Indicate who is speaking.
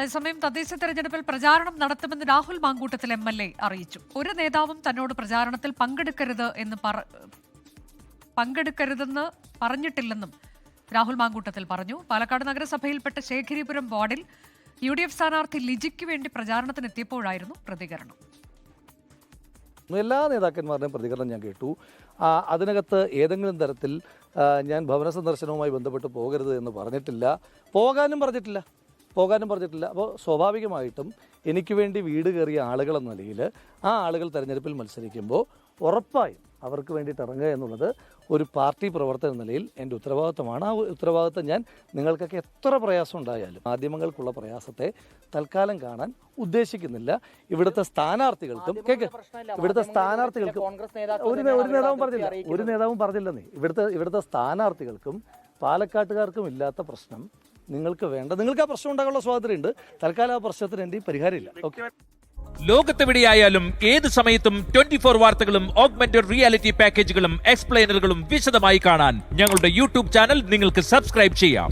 Speaker 1: അതേസമയം തദ്ദേശ തെരഞ്ഞെടുപ്പിൽ പ്രചാരണം നടത്തുമെന്ന് രാഹുൽ മാങ്കൂട്ടത്തിൽ MLA അറിയിച്ചു. ഒരു നേതാവും തന്നോട് പ്രചാരണത്തിൽ പങ്കെടുക്കരുതെന്ന് പറഞ്ഞിട്ടില്ലെന്നും രാഹുൽ മാങ്കൂട്ടത്തിൽ പറഞ്ഞു. പാലക്കാട് നഗരസഭയിൽപ്പെട്ട ശേഖരിപുരം വാർഡിൽ UDF സ്ഥാനാർത്ഥി ലിജിക്ക് വേണ്ടി പ്രചാരണത്തിനെത്തിയപ്പോഴായിരുന്നു പ്രതികരണം.
Speaker 2: എല്ലാ നേതാക്കന്മാരുടെയും പ്രതികരണം ഞാൻ കേട്ടു. അതിനകത്ത് ഏതെങ്കിലും തരത്തിൽ ഞാൻ ഭവന സന്ദർശനവുമായി ബന്ധപ്പെട്ട് പോകരുത് എന്ന് പറഞ്ഞിട്ടില്ല, പോകാനും പറഞ്ഞിട്ടില്ല. അപ്പോൾ സ്വാഭാവികമായിട്ടും എനിക്ക് വേണ്ടി വീട് കയറിയ ആളുകളെന്ന നിലയിൽ ആ ആളുകൾ തെരഞ്ഞെടുപ്പിൽ മത്സരിക്കുമ്പോൾ ഉറപ്പായും അവർക്ക് വേണ്ടിയിട്ട് ഇറങ്ങുക എന്നുള്ളത് ഒരു പാർട്ടി പ്രവർത്തന നിലയിൽ എൻ്റെ ഉത്തരവാദിത്തമാണ്. ആ ഉത്തരവാദിത്തം ഞാൻ നിങ്ങൾക്കൊക്കെ എത്ര പ്രയാസം ഉണ്ടായാലും മാധ്യമങ്ങൾക്കുള്ള പ്രയാസത്തെ തൽക്കാലം കാണാൻ ഉദ്ദേശിക്കുന്നില്ല. ഇവിടുത്തെ സ്ഥാനാർത്ഥികൾക്കും ഒരു നേതാവും പറഞ്ഞില്ലെന്നേ. ഇവിടുത്തെ സ്ഥാനാർത്ഥികൾക്കും പാലക്കാട്ടുകാർക്കും ഇല്ലാത്ത പ്രശ്നം നിങ്ങൾക്ക് ആ പ്രശ്നം ഉണ്ടാകാനുള്ള സ്വാതന്ത്ര്യമുണ്ട്. തൽക്കാലം ആ പ്രശ്നത്തിന് എൻ്റെ പരിഹാരമില്ല. ഓക്കെ.
Speaker 3: ലോകത്തെവിടെയായാലും ഏത് സമയത്തും 24 വാർത്തകളും ഓഗ്മെന്റഡ് റിയാലിറ്റി പാക്കേജുകളും എക്സ്പ്ലെയിനറുകളും വിശദമായി കാണാൻ ഞങ്ങളുടെ YouTube ചാനൽ നിങ്ങൾക്ക് സബ്സ്ക്രൈബ് ചെയ്യാം.